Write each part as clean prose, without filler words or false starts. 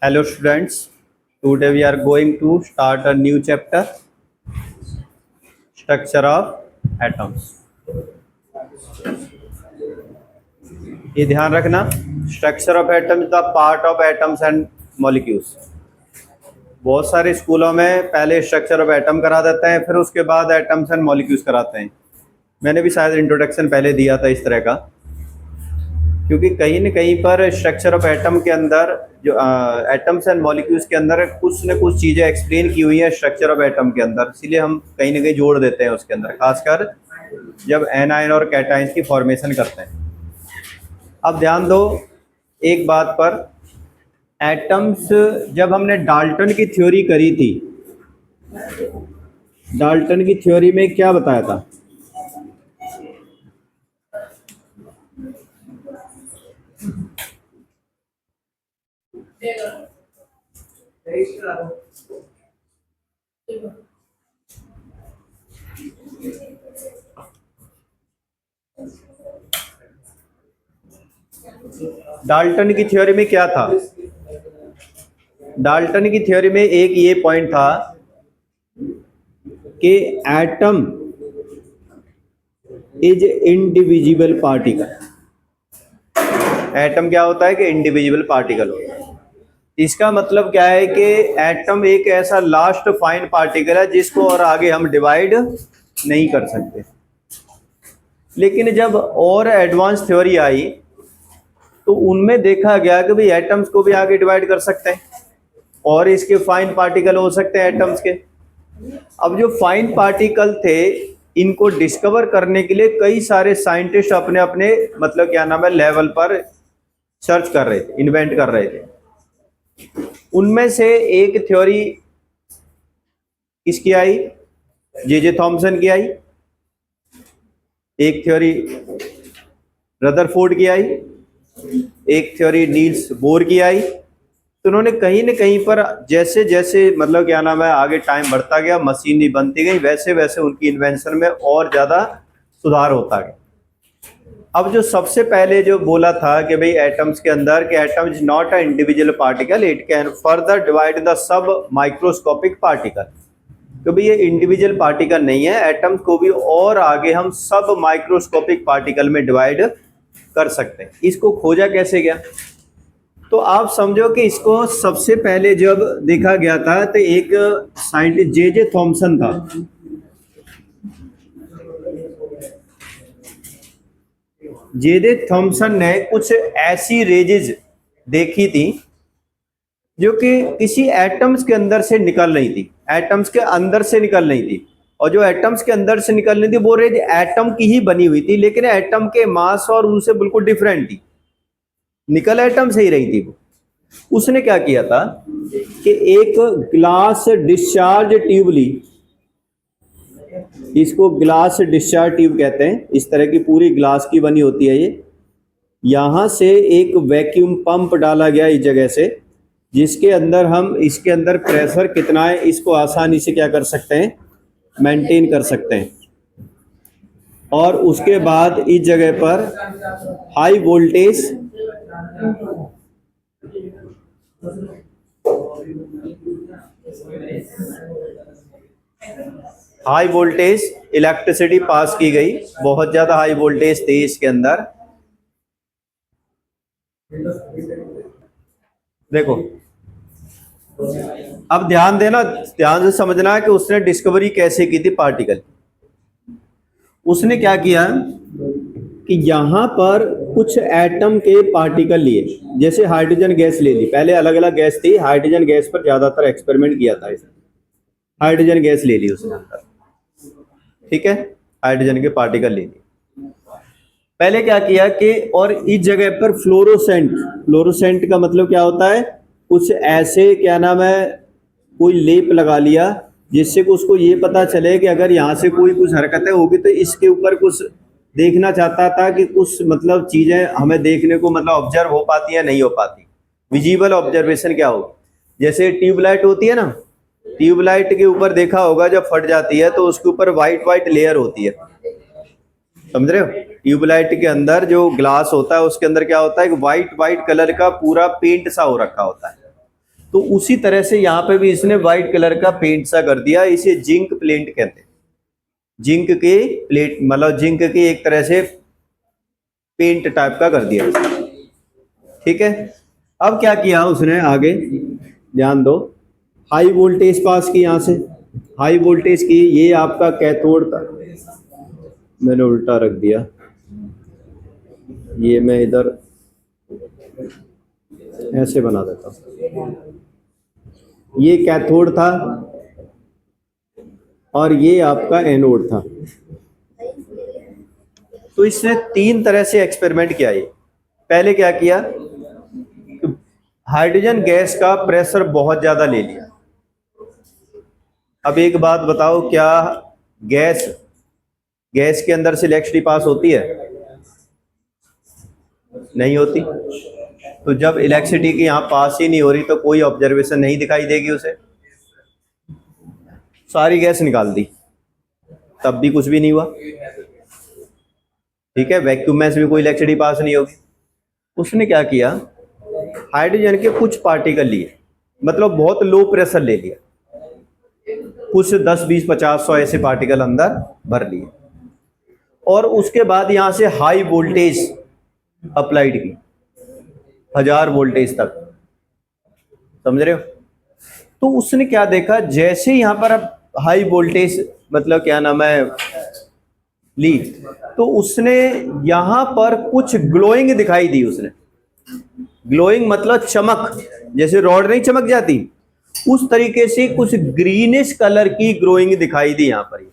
Hello students, today we are going to start a new chapter, structure of atoms. ये ध्यान रखना, structure of atoms the part of atoms and molecules. बहुत सारे स्कूलों में पहले स्ट्रक्चर ऑफ एटम करा देते हैं, फिर उसके बाद एटम्स एंड मॉलिक्यूल्स कराते हैं। मैंने भी शायद इंट्रोडक्शन पहले दिया था इस तरह का, क्योंकि कहीं न कहीं पर स्ट्रक्चर ऑफ एटम के अंदर जो एटम्स एंड मॉलिक्यूल्स के अंदर कुछ न कुछ चीज़ें एक्सप्लेन की हुई है स्ट्रक्चर ऑफ एटम के अंदर, इसीलिए हम कहीं न कहीं जोड़ देते हैं उसके अंदर, खासकर जब एनायन और कैटायंस की फॉर्मेशन करते हैं। अब ध्यान दो एक बात पर, एटम्स जब हमने डाल्टन की थ्योरी करी थी, डाल्टन की थ्योरी में क्या बताया था? डाल्टन की थ्योरी में क्या था? डाल्टन की थ्योरी में एक ये पॉइंट था कि atom is indivisible particle. Atom क्या होता है कि इंडिविजिबल पार्टिकल होता है। इसका मतलब क्या है कि एटम एक ऐसा लास्ट फाइन पार्टिकल है जिसको और आगे हम डिवाइड नहीं कर सकते। लेकिन जब और एडवांस थ्योरी आई तो उनमें देखा गया कि भाई एटम्स को भी आगे डिवाइड कर सकते हैं और इसके फाइन पार्टिकल हो सकते हैं एटम्स के। अब जो फाइन पार्टिकल थे, इनको डिस्कवर करने के लिए कई सारे साइंटिस्ट अपने अपने मतलब क्या नाम है लेवल पर सर्च कर रहे थे, इन्वेंट कर रहे थे। उनमें से एक थ्योरी किसकी आई? जे थॉमसन की आई। एक थ्योरी रदरफोर्ड की आई। एक थ्योरी नील्स बोर की आई। तो उन्होंने कहीं न कहीं पर जैसे जैसे मतलब क्या नाम है आगे टाइम बढ़ता गया, मशीनरी बनती गई, वैसे वैसे उनकी इन्वेंशन में और ज़्यादा सुधार होता गया। अब जो सबसे पहले जो बोला था कि भाई एटम्स के अंदर कि atom is not a individual particle, it can further divide the sub microscopic particle. तो भाई ये इंडिविजुअल पार्टिकल नहीं है, एटम को भी और आगे हम सब माइक्रोस्कोपिक पार्टिकल में डिवाइड कर सकते हैं। इसको खोजा कैसे गया? तो आप समझो कि इसको सबसे पहले जब देखा गया था तो एक साइंटिस्ट जे थॉमसन था। जे थॉमसन ने कुछ ऐसी रेजेज देखी थी जो कि किसी एटम्स के अंदर से निकल रही थी, एटम्स के अंदर से निकल रही थी। और जो एटम्स के अंदर से निकल रही थी वो रेज एटम की ही बनी हुई थी, लेकिन एटम के मास और उनसे बिल्कुल डिफरेंट थी, निकल एटम से ही रही थी वो। उसने क्या किया था कि एक ग्लास डिस्चार्ज ट्यूब ली, इसको ग्लास डिस्चार्ज ट्यूब कहते हैं, इस तरह की पूरी ग्लास की बनी होती है ये। यहाँ से एक वैक्यूम पंप डाला गया इस जगह से, जिसके अंदर हम इसके अंदर प्रेशर कितना है इसको आसानी से क्या कर सकते हैं, मेंटेन कर सकते हैं। और उसके बाद इस जगह पर हाई वोल्टेज इलेक्ट्रिसिटी पास की गई, बहुत ज्यादा हाई वोल्टेज थी इसके अंदर। देखो अब ध्यान देना, ध्यान से समझना है कि उसने डिस्कवरी कैसे की थी पार्टिकल। उसने क्या किया कि यहाँ पर कुछ एटम के पार्टिकल लिए, जैसे हाइड्रोजन गैस ले ली, पहले अलग अलग गैस थी, हाइड्रोजन गैस पर ज्यादातर एक्सपेरिमेंट किया था इसने। हाइड्रोजन गैस ले ली उसने अंदर, ठीक है, हाइड्रोजन के पार्टिकल ले ली। पहले क्या किया कि और इस जगह पर फ्लोरोसेंट, फ्लोरोसेंट का मतलब क्या होता है, कुछ ऐसे क्या नाम है कोई लेप लगा लिया जिससे कि उसको ये पता चले कि अगर यहाँ से कोई कुछ हरकतें होगी तो इसके ऊपर कुछ देखना चाहता था कि कुछ मतलब चीजें हमें देखने को मतलब ऑब्जर्व हो पाती है नहीं हो पाती। विजिबल ऑब्जर्वेशन क्या होगा, जैसे ट्यूबलाइट होती है ना, ट्यूबलाइट के ऊपर देखा होगा जब फट जाती है तो उसके ऊपर व्हाइट व्हाइट लेयर होती है, समझ रहे हो? ट्यूबलाइट के अंदर जो ग्लास होता है उसके अंदर क्या होता है, एक वाइट वाइट कलर का पूरा पेंट सा हो रखा होता है। तो उसी तरह से यहाँ पे भी इसने वाइट कलर का पेंट सा कर दिया, इसे जिंक प्लेट कहते हैं। जिंक के प्लेट मतलब जिंक की एक तरह से पेंट टाइप का कर दिया, ठीक है। अब क्या किया उसने आगे, ध्यान दो, हाई वोल्टेज पास की, यहां से हाई वोल्टेज की, ये आपका कैथोड था, मैंने उल्टा रख दिया, ये मैं इधर ऐसे बना देता हूं, ये कैथोड था और ये आपका एनोड था। तो इसने तीन तरह से एक्सपेरिमेंट किया। ये पहले क्या किया, हाइड्रोजन गैस का प्रेशर बहुत ज्यादा ले लिया। अब एक बात बताओ, क्या गैस गैस के अंदर से इलेक्ट्रिसिटी पास होती है? नहीं होती। तो जब इलेक्ट्रिसिटी की यहां पास ही नहीं हो रही तो कोई ऑब्जर्वेशन नहीं दिखाई देगी उसे, सारी गैस निकाल दी, तब भी कुछ भी नहीं हुआ, ठीक है। वैक्यूम में से भी कोई इलेक्ट्रिसिटी पास नहीं होगी। उसने क्या किया, हाइड्रोजन के कुछ पार्टिकल लिए, मतलब बहुत लो प्रेशर ले लिया, कुछ 10 20 50 100 ऐसे पार्टिकल अंदर भर लिए, और उसके बाद यहां से हाई वोल्टेज अप्लाइड की, 1000 वोल्टेज तक, समझ रहे हो? तो उसने क्या देखा, जैसे यहां पर अब हाई वोल्टेज मतलब क्या नाम है ली, तो उसने यहां पर कुछ ग्लोइंग दिखाई दी। उसने ग्लोइंग मतलब चमक, जैसे रॉड नहीं चमक जाती, उस तरीके से कुछ ग्रीनिश कलर की ग्लोइंग दिखाई दी यहां पर।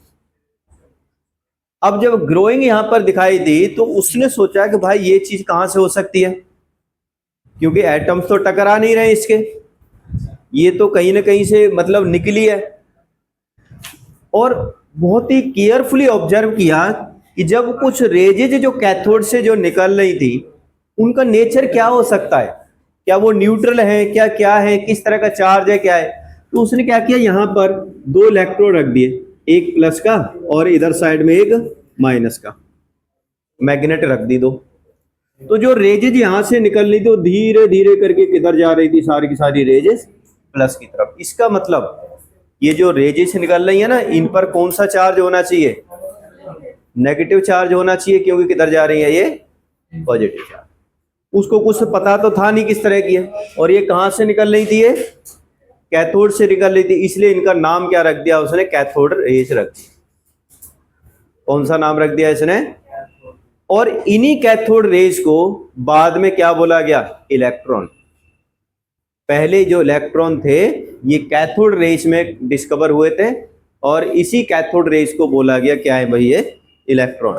अब जब ग्रोइंग यहां पर दिखाई दी तो उसने सोचा कि भाई ये चीज कहां से हो सकती है, क्योंकि एटम्स तो टकरा नहीं रहे इसके, ये तो कहीं ना कहीं से मतलब निकली है। और बहुत ही केयरफुली ऑब्जर्व किया कि जब कुछ रेजेज जो कैथोड से जो निकल रही थी, उनका नेचर क्या हो सकता है, क्या वो न्यूट्रल है, क्या क्या है, किस तरह का चार्ज है, क्या है। तो उसने क्या किया, यहां पर 2 इलेक्ट्रोड रख दिए, एक प्लस का और इधर साइड में एक माइनस का, मैग्नेट रख दी दो। तो जो रेजेज यहां से निकल रही थी वो धीरे धीरे करके किधर जा रही थी, सारी की सारी रेजेस प्लस की तरफ। इसका मतलब ये जो रेजेस निकल रही है ना, इन पर कौन सा चार्ज होना चाहिए, नेगेटिव चार्ज होना चाहिए, क्योंकि किधर जा रही है ये पॉजिटिव चार्ज। उसको कुछ पता तो था नहीं किस तरह की है, और ये कहां से निकल रही थी, ये कैथोड से निकल रही थी, इसलिए इनका नाम क्या रख दिया उसने, कैथोड रेज रख दिया। कौन सा नाम रख दिया इसने? और इन्हीं कैथोड रेज को बाद में क्या बोला गया, इलेक्ट्रॉन। पहले जो इलेक्ट्रॉन थे ये कैथोड रेज में डिस्कवर हुए थे, और इसी कैथोड रेज को बोला गया क्या है भाई, ये इलेक्ट्रॉन।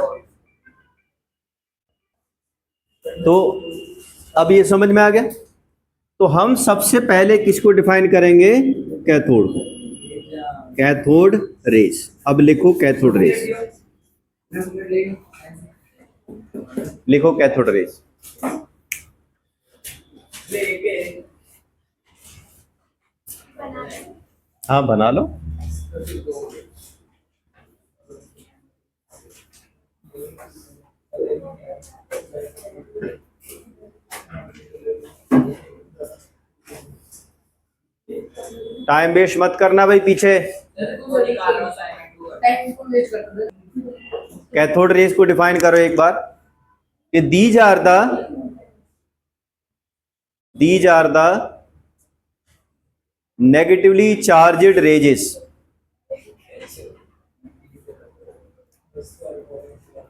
तो अब ये समझ में आ गया। तो हम सबसे पहले किसको डिफाइन करेंगे, कैथोड, कैथोड रेज। अब लिखो कैथोड रेज, लिखो कैथोड रेज। हाँ बना लो। टाइम वेस्ट मत करना भाई पीछे। कैथोड रेज को डिफाइन करो एक बार, कि these are the negatively charged rays,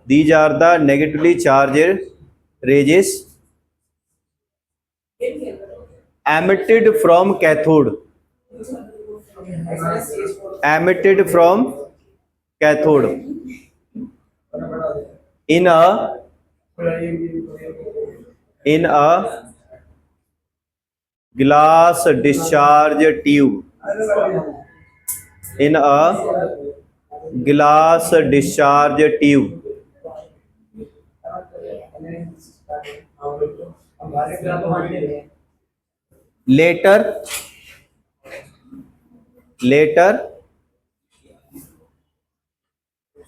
these are the negatively charged rays emitted from cathode, emitted from cathode in a glass discharge tube, in a glass discharge tube. Later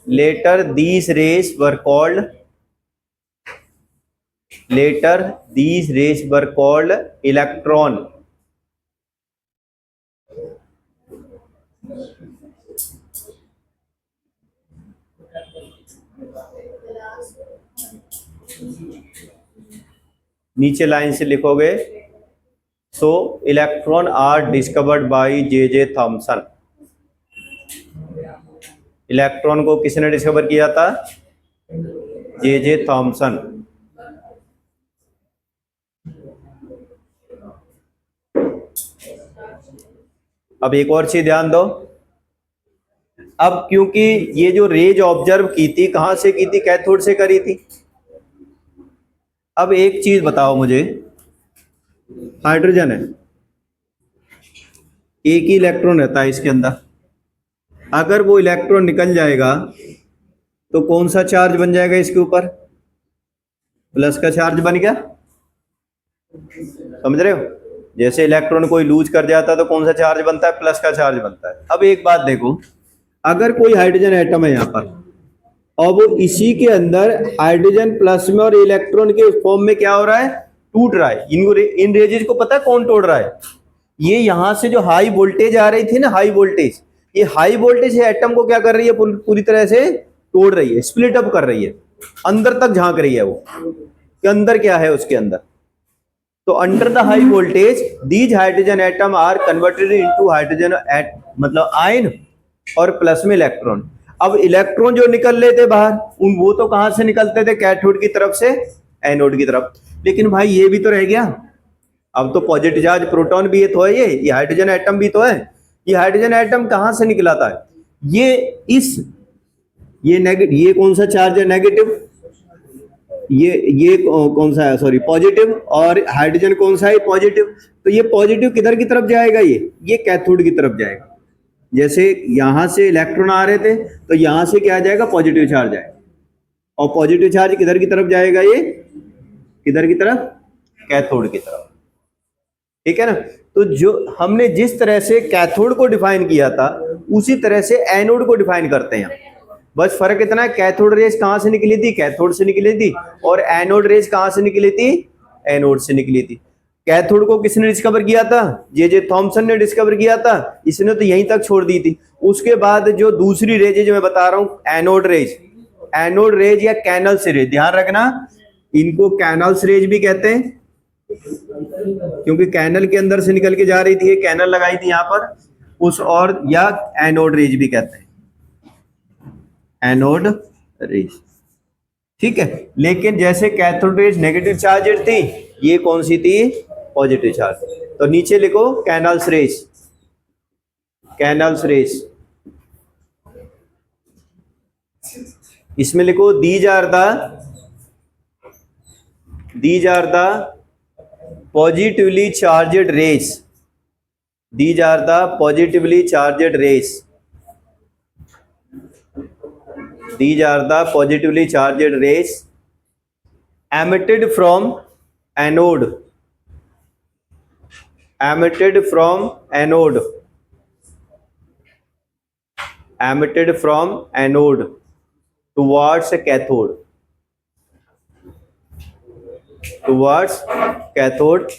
later these rays were called electron. नीचे line से लिखोगे, सो electron are discovered by J Thomson. Electron को किसने discover किया था? J Thomson. अब एक और चीज ध्यान दो, अब क्योंकि ये जो रेज ऑब्जर्व की थी कहां से की थी? कैथोड से करी थी। अब एक चीज बताओ मुझे, हाइड्रोजन है, एक ही इलेक्ट्रॉन रहता है इसके अंदर, अगर वो इलेक्ट्रॉन निकल जाएगा तो कौन सा चार्ज बन जाएगा इसके ऊपर? प्लस का चार्ज बन गया। समझ रहे हो? जैसे इलेक्ट्रॉन कोई लूज कर जाता है तो कौन सा चार्ज बनता है? प्लस का चार्ज बनता है। अब एक बात देखो, अगर कोई हाइड्रोजन एटम है यहाँ पर और वो इसी के अंदर हाइड्रोजन प्लस में और इलेक्ट्रॉन के फॉर्म में क्या हो रहा है? टूट रहा है। इन रेजेस को पता है कौन तोड़ रहा है? ये यहां से जो हाई वोल्टेज आ रही थी ना, हाई वोल्टेज, ये हाई वोल्टेज एटम को क्या कर रही है? पूरी तरह से तोड़ रही है, स्प्लिट अप कर रही है, अंदर तक झांक रही है वो कि अंदर क्या है उसके अंदर। तो under the high voltage these hydrogen atom are converted into hydrogen मतलब आयन और प्लस में इलेक्ट्रॉन। अब इलेक्ट्रॉन जो निकल रहे थे बाहर, वो तो कहां से निकलते थे? कैथोड की तरफ से एनोड की तरफ। लेकिन भाई ये भी तो रह गया, अब तो पॉजिटिव चार्ज प्रोटॉन भी तो है, ये हाइड्रोजन एटम भी तो है। ये हाइड्रोजन एटम कहां से निकला था? ये कौन सा चार्ज है? नेगेटिव। ये कौन सा है? Sorry, positive. और हाइड्रोजन कौन सा है? पॉजिटिव। तो ये पॉजिटिव किधर की तरफ जाएगा? ये कैथोड की तरफ जाएगा। जैसे यहां से इलेक्ट्रॉन आ रहे थे तो यहां से क्या आ जाएगा? पॉजिटिव चार्ज आएगा। और पॉजिटिव चार्ज किधर की तरफ जाएगा? ये किधर की तरफ? कैथोड की तरफ। ठीक है ना? तो जो हमने जिस तरह से कैथोड को डिफाइन किया था उसी तरह से एनोड को डिफाइन करते हैं। बस फर्क इतना है, कैथोड रेज कहां से निकली थी? कैथोड से निकली थी। और एनोड रेज कहां से निकली थी? एनोड से निकली थी। कैथोड को किसने डिस्कवर किया था? जे थॉमसन ने डिस्कवर किया था। इसने तो यहीं तक छोड़ दी थी। उसके बाद जो दूसरी रेज है जो मैं बता रहा हूं, एनोड रेज या कैनल्स रेज, ध्यान रखना इनको कैनल्स रेज भी कहते हैं, क्योंकि कैनल के अंदर से निकल के जा रही थी, कैनल लगाई थी यहां पर उस, और या एनोड रेज भी कहते हैं, एनोड रेज। ठीक है, लेकिन जैसे कैथोड रेज नेगेटिव चार्ज थी, ये कौन सी थी? Positive charge. तो नीचे लिखो कैनल्स रेज, कैनल्स रेज। इसमें लिखो these are the positively charged rays. These are the positively charged rays. These are the positively charged rays emitted from anode. Emitted from anode. Emitted from anode towards cathode. Towards cathode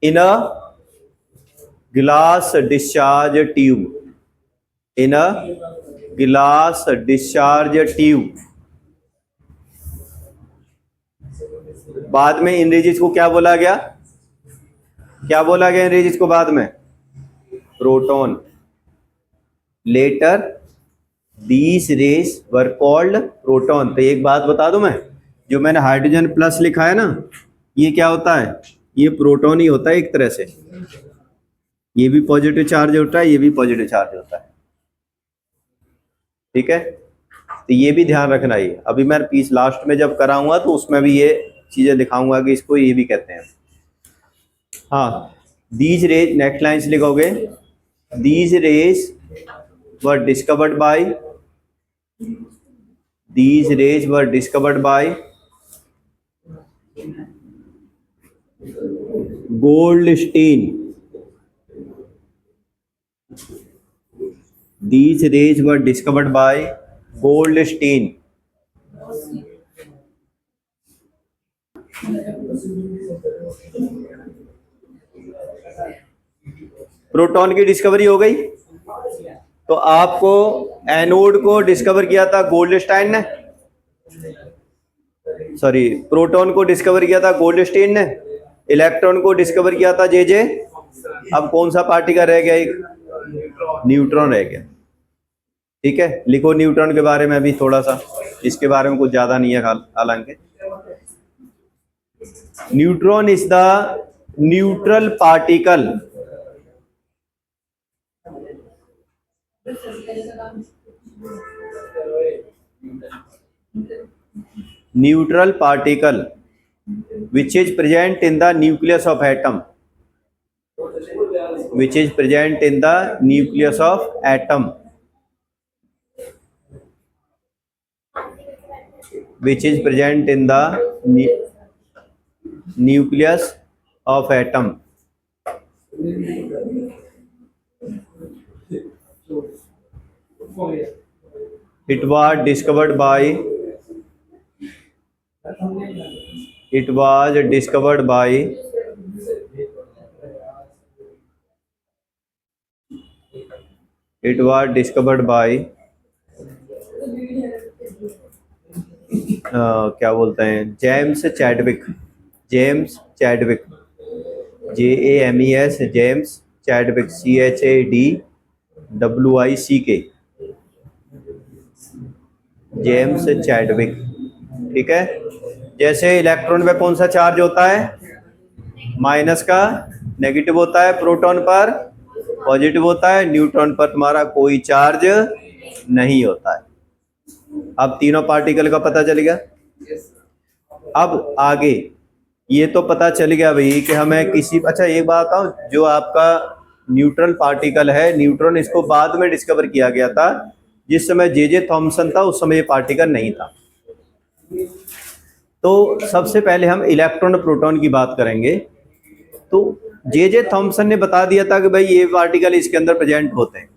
in a glass discharge tube. In a glass discharge tube. बाद में इन raises को क्या बोला गया? क्या बोला गया इन raises को बाद में? Proton. Later these rays were called proton. तो एक बात बता दूं मैं, जो मैंने हाइड्रोजन प्लस लिखा है ना, ये क्या होता है? ये प्रोटॉन ही होता है एक तरह से। ये भी पॉजिटिव चार्ज होता है, ये भी पॉजिटिव चार्ज होता है। ठीक है, तो ये भी ध्यान रखना। ये अभी मैं पीस लास्ट में जब कराऊंगा तो उसमें भी ये चीजें दिखाऊंगा कि इसको ये भी कहते हैं। हाँ, दीज रेज, नेक्स्ट लाइन से लिखोगे these raise were discovered by, these rays were discovered by Goldstein. These rays were discovered by Goldstein. Proton की डिस्कवरी हो गई। तो आपको एनोड को डिस्कवर किया था गोल्डस्टाइन ने, सॉरी प्रोटॉन को डिस्कवर किया था गोल्डस्टीन ने, इलेक्ट्रॉन को डिस्कवर किया था जे। अब कौन सा पार्टिकल रह गया? एक न्यूट्रॉन रह गया। ठीक है, लिखो न्यूट्रॉन के बारे में भी थोड़ा सा, इसके बारे में कुछ ज्यादा नहीं है हालांकि। Neutron is the neutral particle which is present in the nucleus of atom, which is present in the nucleus of atom, which is present in the nucleus of atom. It was discovered by क्या बोलते हैं, James Chadwick, James Chadwick, JAMES, James Chadwick, CHADWICK, James Chadwick. ठीक है, जैसे electron पे कौन सा charge होता है? माइनस का, नेगेटिव होता है, प्रोटॉन पर पॉजिटिव होता है, न्यूट्रॉन पर तुम्हारा कोई चार्ज नहीं होता है। अब तीनों पार्टिकल का पता चल गया। अब आगे ये तो पता चल गया भाई कि हमें किसी, अच्छा एक बात बताऊं, जो आपका न्यूट्रल पार्टिकल है न्यूट्रॉन, इसको बाद में डिस्कवर किया गया था। जिस समय जे थॉमसन था उस समय ये पार्टिकल नहीं था। तो सबसे पहले हम इलेक्ट्रॉन और प्रोटॉन की बात करेंगे। तो जे थॉमसन ने बता दिया था कि भाई ये पार्टिकल इसके अंदर प्रेजेंट होते हैं।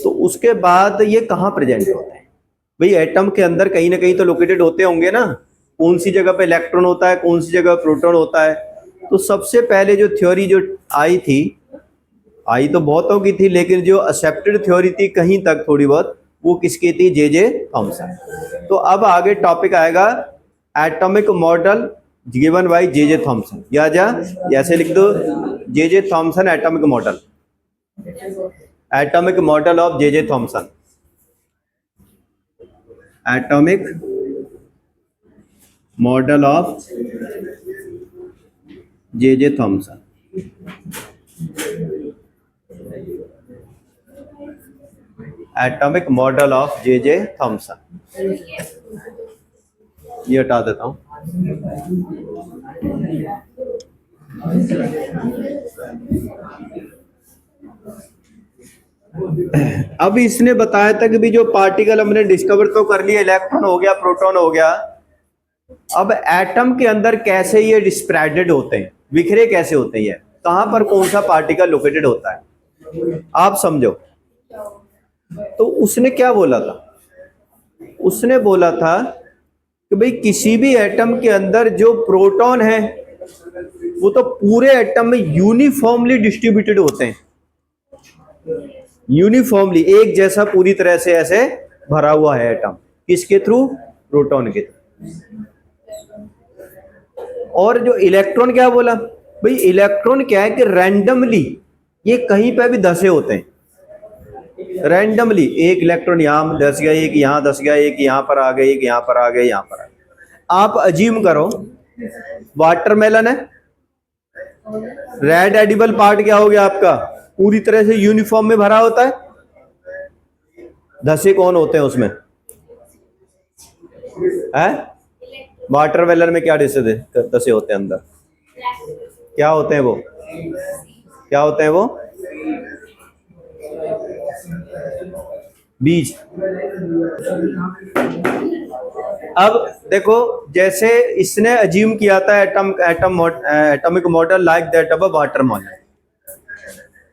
तो उसके बाद ये कहाँ प्रेजेंट होते हैं? भाई एटम के अंदर कहीं ना कहीं तो लोकेटेड होते होंगे ना। कौन सी जगह पे इलेक्ट्रॉन होता है, कौन सी जगह प्रोटॉन होता है? तो सबसे पहले जो थ्योरी जो आई तो बहुतों की थी, लेकिन जो एक्सेप्टेड थ्योरी थी कहीं तक थोड़ी बहुत, वो किसकी थी? J Thomson. तो अब आगे टॉपिक आएगा atomic model given by J Thompson. या ऐसे लिख दो, J Thomson atomic model, atomic model of J Thomson, atomic model of J Thomson. Atomic model of J Thomson, ये हटा देता हूं। अब इसने बताया था कि भी जो पार्टिकल हमने डिस्कवर तो कर लिया, इलेक्ट्रॉन हो गया, प्रोटॉन हो गया, अब एटम के अंदर कैसे ये स्प्रेडेड होते हैं, बिखरे कैसे होते हैं, कहां पर कौन सा पार्टिकल लोकेटेड होता है, आप समझो। तो उसने क्या बोला था? उसने बोला था कि भाई किसी भी एटम के अंदर जो प्रोटॉन है वो तो पूरे एटम में यूनिफॉर्मली डिस्ट्रीब्यूटेड होते हैं, यूनिफॉर्मली एक जैसा पूरी तरह से ऐसे भरा हुआ है एटम। किसके थ्रू? प्रोटॉन के थ्रू। और जो इलेक्ट्रॉन, क्या बोला भाई? इलेक्ट्रॉन क्या है कि रैंडमली ये कहीं पे भी धसे होते हैं, रैंडमली एक इलेक्ट्रॉन यहां धस गया, एक यहां धस गया, एक यहां पर आ गया, एक यहां पर आ गया, यहां पर आ गया। आप अज्यूम करो वाटरमेलन है, रेड एडिबल पार्ट क्या हो गया आपका? पूरी तरह से यूनिफॉर्म में भरा होता है। धसे कौन होते हैं उसमें? है वाटरमेलन में क्या धसे होते हैं अंदर? क्या होते हैं वो? क्या होते हैं वो? बीज। अब देखो, जैसे इसने अज्यूम किया था atomic model like that of a water molecule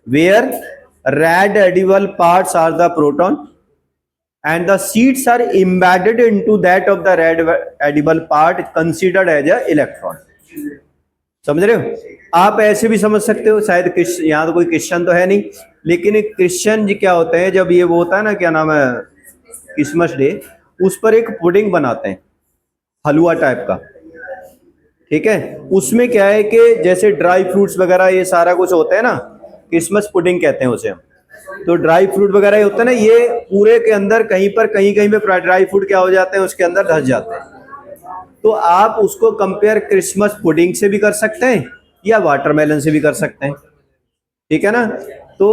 where red edible parts are the proton and the seeds are embedded into that of the red edible part considered as a electron. समझ रहे हो? आप ऐसे भी समझ सकते हो, शायद यहाँ तो कोई क्रिश्चियन तो है नहीं, लेकिन क्रिश्चियन जी क्या होते हैं, जब ये वो होता है ना, क्या नाम है, क्रिसमस डे, उस पर एक पुडिंग बनाते हैं हलवा टाइप का, ठीक है। उसमें क्या है कि जैसे ड्राई फ्रूट्स वगैरह ये सारा कुछ होता है ना, क्रिसमस पुडिंग कहते हैं उसे हम। तो ड्राई फ्रूट वगैरह होता है ना, ये पूरे के अंदर कहीं कहीं पे ड्राई फ्रूट क्या हो जाते हैं, उसके अंदर धस जाते हैं। तो आप उसको कंपेयर क्रिसमस पुडिंग से भी कर सकते हैं या वाटरमेलन से भी कर सकते हैं, ठीक है ना। तो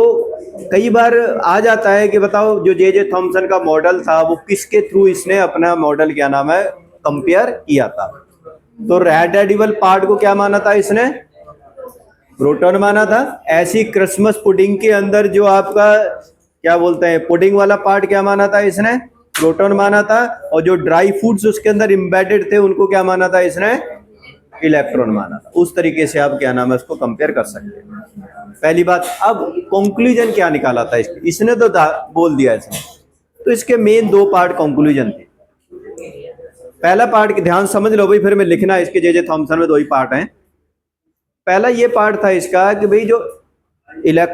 कई बार आ जाता है कि बताओ जो जे थॉमसन का मॉडल था वो किसके थ्रू इसने अपना मॉडल क्या नाम है कंपेयर किया था। तो रेड एडिबल पार्ट को क्या माना था इसने, प्रोटॉन माना था। ऐसी क्रिसमस पुडिंग के अंदर जो आपका क्या बोलते हैं पुडिंग वाला पार्ट क्या माना था इसने, प्रोटॉन माना था। और जो ड्राई फ्रूट्स उसके अंदर एम्बेडेड थे उनको क्या माना था इसने, इलेक्ट्रॉन माना था। उस तरीके से आप क्या नाम है उसको कंपेयर कर सकते हैं, पहली बात। अब कंक्लूजन क्या निकाला था इसने तो बोल दिया इसने। तो इसके मेन दो पार्ट कंक्लूजन थे। पहला पार्ट ध्यान समझ लो भाई, फिर मैं लिखना इसके जे थॉमसन में दो ही पार्ट हैं। पहला ये पार्ट था इसका कि भाई जो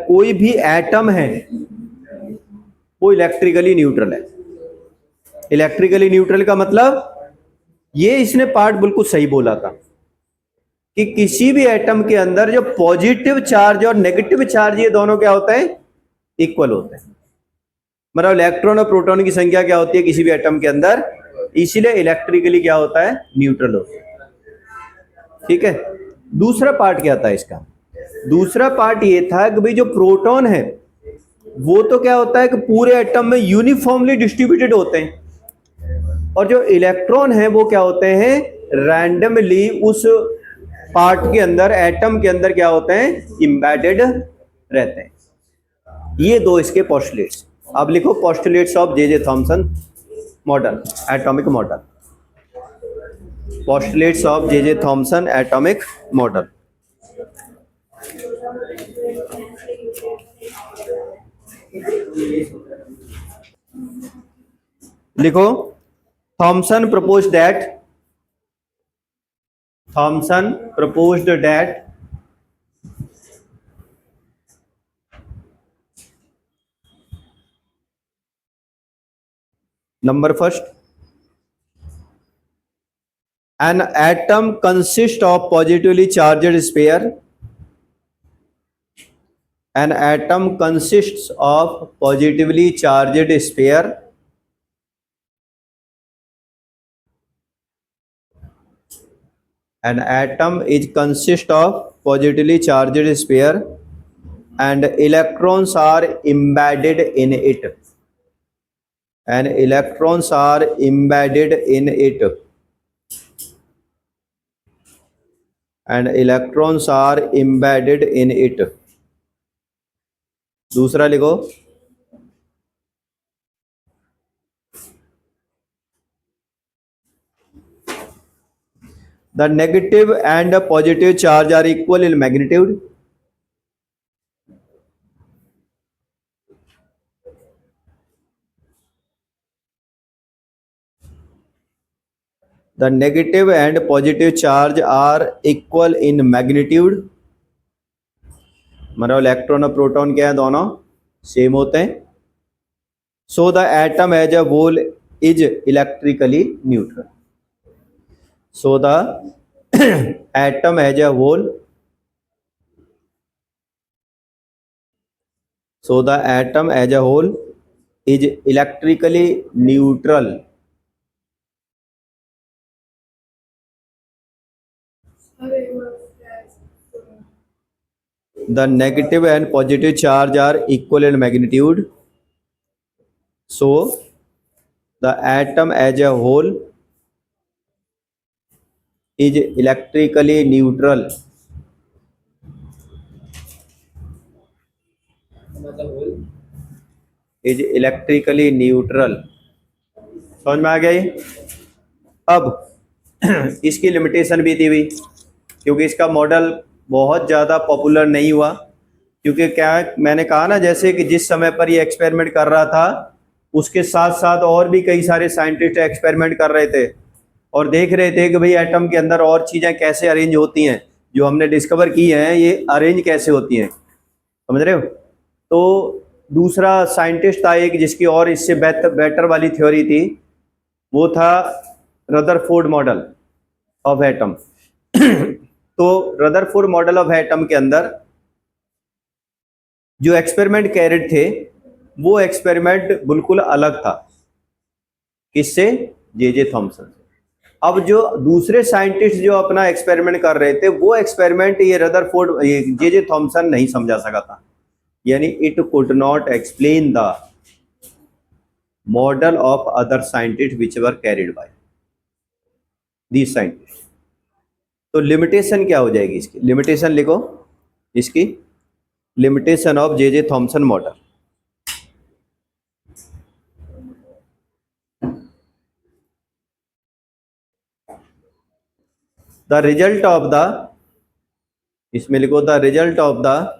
कोई भी एटम है वो इलेक्ट्रिकली न्यूट्रल है। इलेक्ट्रिकली न्यूट्रल का मतलब ये इसने पार्ट बिल्कुल सही बोला था कि किसी भी एटम के अंदर जो पॉजिटिव चार्ज और नेगेटिव चार्ज ये दोनों क्या होते हैं, इक्वल होते हैं। मतलब इलेक्ट्रॉन और प्रोटॉन की संख्या क्या होती है किसी भी एटम के अंदर, इसीलिए इलेक्ट्रिकली क्या होता है, न्यूट्रल होता है, ठीक है। दूसरा पार्ट क्या था इसका, दूसरा पार्ट ये था कि भाई जो प्रोटॉन है वो तो क्या होता है कि पूरे एटम में यूनिफॉर्मली डिस्ट्रीब्यूटेड होते हैं, और जो इलेक्ट्रॉन है वो क्या होते हैं, रैंडमली उस पार्ट के अंदर एटम के अंदर क्या होते हैं, एम्बेडेड रहते हैं। ये दो इसके पोस्टुलेट्स। अब लिखो postulates of J Thomson model, atomic model. Postulates of J Thomson atomic model. लिखो Thomson proposed that number first, an atom consists of positively charged sphere. An atom consists of positively charged sphere. An atom consists of positively charged sphere and electrons are embedded in it. And electrons are embedded in it. And electrons are embedded in it. दूसरा लिखो, the negative and the positive charge are equal in magnitude. The negative and positive charge are equal in magnitude. मतलब electron और proton क्या है, दोनों same होते हैं. So the atom as a whole is electrically neutral. So the atom as a whole, so the atom as a whole is electrically neutral. The negative and positive charge are equal in magnitude. So the atom as a whole is electrically neutral. Is electrically neutral. समझ में आ गया ये? अब इसकी limitation भी दी हुई, क्योंकि इसका मॉडल बहुत ज़्यादा पॉपुलर नहीं हुआ, क्योंकि क्या मैंने कहा ना, जैसे कि जिस समय पर ये एक्सपेरिमेंट कर रहा था उसके साथ साथ और भी कई सारे साइंटिस्ट एक्सपेरिमेंट कर रहे थे और देख रहे थे कि भाई एटम के अंदर और चीज़ें कैसे अरेंज होती हैं, जो हमने डिस्कवर की हैं ये अरेंज कैसे होती हैं, समझ रहे हो। तो दूसरा साइंटिस्ट था एक जिसकी और इससे बेटर वाली थ्योरी थी, वो था रदरफोर्ड मॉडल ऑफ एटम। तो रदरफोर्ड मॉडल ऑफ एटम के अंदर जो एक्सपेरिमेंट कैरिड थे वो एक्सपेरिमेंट बिल्कुल अलग था, किससे? जे थॉमसन से। अब जो दूसरे साइंटिस्ट जो अपना एक्सपेरिमेंट कर रहे थे वो एक्सपेरिमेंट ये रदरफोर्ड जे थॉमसन नहीं समझा सका था, यानी it could not explain the model of other scientist which were carried by these scientist. तो लिमिटेशन क्या हो जाएगी इसकी? लिमिटेशन लिखो इसकी, limitation of J Thomson model. The result of the, इसमें लिखो the result of the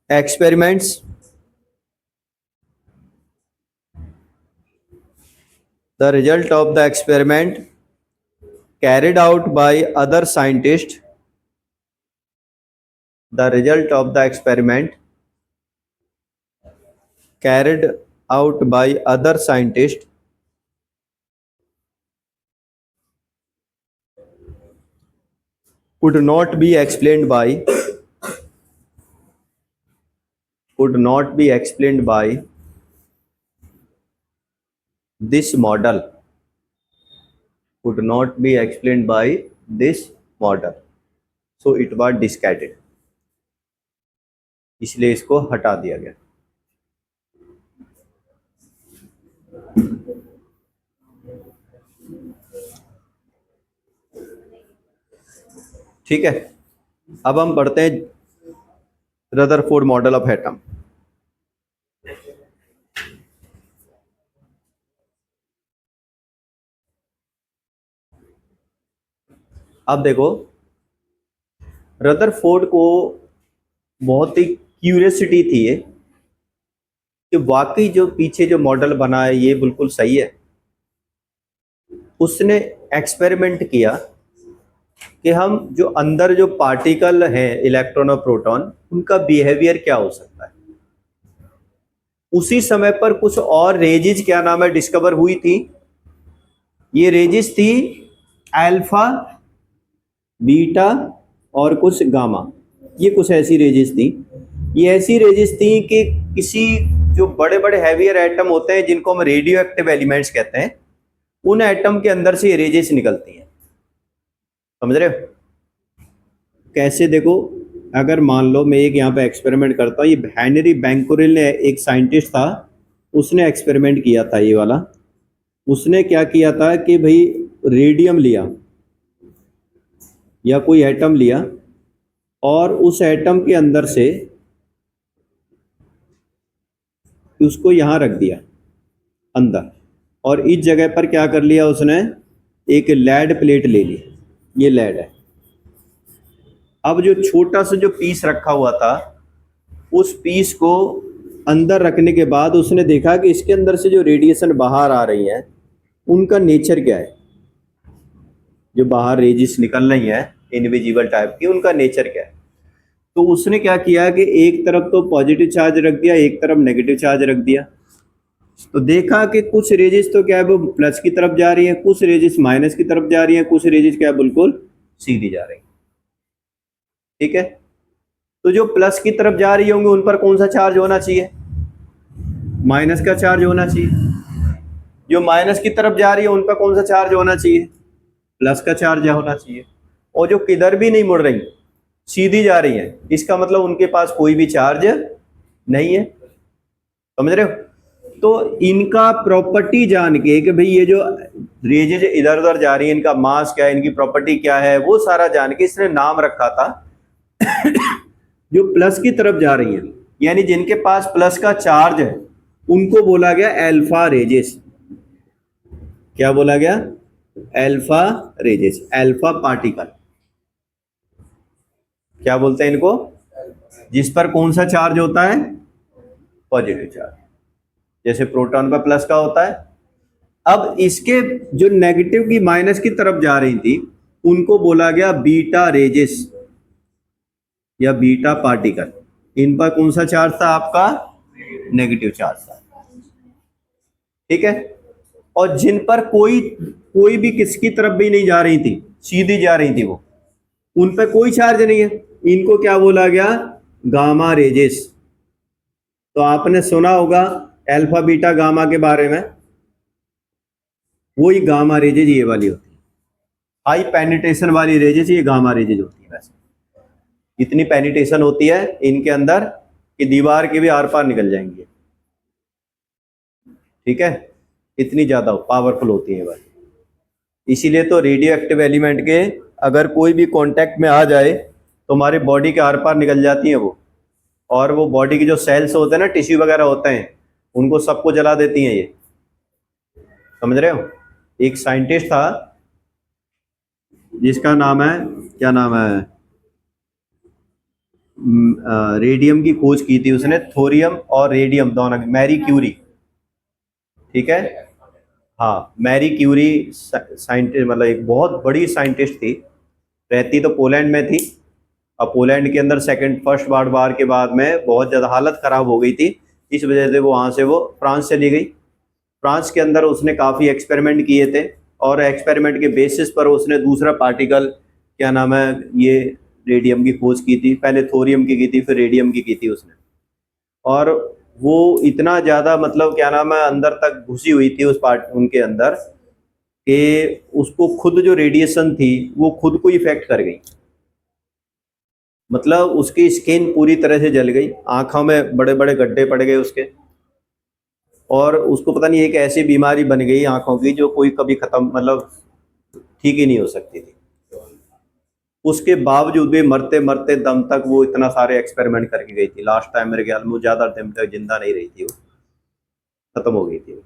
experiments the result of the experiment carried out by other scientists, the result of the experiment carried out by other scientists could not be explained by this model, could not be explained by this model, so it was discarded, इसलिए इसको हटा दिया गया। ठीक है, अब हम पढ़ते हैं रदरफोर्ड मॉडल ऑफ एटम। अब देखो, रदरफोर्ड को बहुत ही क्यूरियोसिटी थी ये कि वाकई जो पीछे जो मॉडल बना है ये बिल्कुल सही है। उसने एक्सपेरिमेंट किया कि हम जो अंदर जो पार्टिकल हैं इलेक्ट्रॉन और प्रोटॉन, उनका बिहेवियर क्या हो सकता है। उसी समय पर कुछ और रेजिज, क्या नाम है, डिस्कवर हुई थी। ये रेजिज थी अल्फा, बीटा और कुछ गामा, ये कुछ ऐसी रेजिज थी। ये ऐसी रेजिज थी कि किसी जो बड़े बड़े हैवियर एटम होते हैं जिनको हम रेडियो एक्टिव एलिमेंट्स कहते हैं, उन एटम के अंदर से ये रेजिज निकलती हैं, समझ रहे हो कैसे? देखो, अगर मान लो मैं एक यहाँ पे एक्सपेरिमेंट करता हूँ, ये हेनरी बैंकोरेल ने, एक साइंटिस्ट था, उसने एक्सपेरिमेंट किया था ये वाला। उसने क्या किया था कि भाई रेडियम लिया या कोई एटम लिया और उस एटम के अंदर से उसको यहाँ रख दिया अंदर, और इस जगह पर क्या कर लिया उसने, एक लेड प्लेट ले ली, ये लेड है। अब जो छोटा सा जो पीस रखा हुआ था, उस पीस को अंदर रखने के बाद उसने देखा कि इसके अंदर से जो रेडिएशन बाहर आ रही है उनका नेचर क्या है, जो बाहर रेजिस निकल रही है इनविजिबल टाइप की, उनका नेचर क्या है। तो उसने क्या किया कि एक तरफ तो पॉजिटिव चार्ज रख दिया, एक तरफ नेगेटिव चार्ज रख दिया। तो देखा कि कुछ रेजिस तो क्या है वो प्लस की तरफ जा रही है, कुछ रेजिस माइनस की तरफ जा रही है, कुछ रेजिस क्या है बिल्कुल सीधी जा रही है। ठीक है, तो जो प्लस की तरफ जा रही होंगे उन पर कौन सा चार्ज होना चाहिए? माइनस का चार्ज होना चाहिए। जो माइनस की तरफ जा रही है उन पर कौन सा चार्ज होना चाहिए? प्लस का चार्ज होना चाहिए। और जो किधर भी नहीं मुड़ रही, सीधी जा रही है, इसका मतलब उनके पास कोई भी चार्ज नहीं है, समझ रहे हो। तो इनका प्रॉपर्टी जान के कि भाई ये जो रेजेज इधर उधर जा रही है, इनका मास क्या है, इनकी प्रॉपर्टी क्या है, वो सारा जान के इसने नाम रखा था जो प्लस की तरफ जा रही है, यानी जिनके पास प्लस का चार्ज है, उनको बोला गया अल्फा रेजेस। क्या बोला गया? Alpha raises, alpha particle. क्या बोलते हैं इनको, जिस पर कौन सा चार्ज होता है, पॉजिटिव चार्ज, जैसे प्रोटॉन पर प्लस का होता है। अब इसके जो नेगेटिव की माइनस की तरफ जा रही थी उनको बोला गया बीटा रेजेस या बीटा पार्टिकल। इन पर कौन सा चार्ज था आपका, नेगेटिव चार्ज था, ठीक है। और जिन पर कोई भी किसकी तरफ भी नहीं जा रही थी, सीधी जा रही थी वो, उन पर कोई चार्ज नहीं है, इनको क्या बोला गया, गामा रेजेस। तो आपने सुना होगा अल्फा बीटा गामा के बारे में, वही गामा रेजेज ये वाली होती है, हाई पेनिट्रेशन वाली रेजेज ये गामा रेजेज होती है। वैसे इतनी पेनिट्रेशन होती है इनके अंदर कि दीवार के भी आर पार निकल जाएंगे, ठीक है, इतनी ज्यादा पावरफुल होती है वाली। इसीलिए तो रेडियो एक्टिव एलिमेंट के अगर कोई भी कांटेक्ट में आ जाए तो हमारी बॉडी के आर पार निकल जाती है वो, और वो बॉडी के जो सेल्स होते हैं ना, टिश्यू वगैरह होते हैं, उनको सबको जला देती हैं ये, समझ रहे हो। एक साइंटिस्ट था जिसका नाम है, क्या नाम है, रेडियम की खोज की थी उसने, थोरियम और रेडियम दोनों, मैरी क्यूरी, ठीक है। हाँ, मैरी क्यूरी साइंटिस्ट, मतलब एक बहुत बड़ी साइंटिस्ट थी, रहती तो पोलैंड में थी। अब पोलैंड के अंदर फर्स्ट वर्ल्ड वार के बाद में बहुत ज़्यादा हालत ख़राब हो गई थी, इस वजह से वो वहाँ से वो फ्रांस चली गई। फ्रांस के अंदर उसने काफ़ी एक्सपेरिमेंट किए थे, और एक्सपेरिमेंट के बेसिस पर उसने दूसरा पार्टिकल, क्या नाम है, ये रेडियम की खोज की थी। पहले थोरियम की थी, फिर रेडियम की थी उसने। और वो इतना ज़्यादा, मतलब क्या नाम है, अंदर तक घुसी हुई थी उस उनके अंदर, कि उसको खुद जो रेडिएशन थी वो खुद को इफेक्ट कर गई। मतलब उसकी स्किन पूरी तरह से जल गई, आंखों में बड़े बड़े गड्ढे पड़ गए उसके, और उसको पता नहीं एक ऐसी बीमारी बन गई आंखों की जो कोई कभी खत्म, मतलब ठीक ही नहीं हो सकती थी। उसके बावजूद भी मरते मरते दम तक वो इतना सारे एक्सपेरिमेंट करके गई थी। लास्ट टाइम मेरे ख्याल में वो ज़्यादा टाइम तक जिंदा नहीं रही थी, वो खत्म हो गई थी।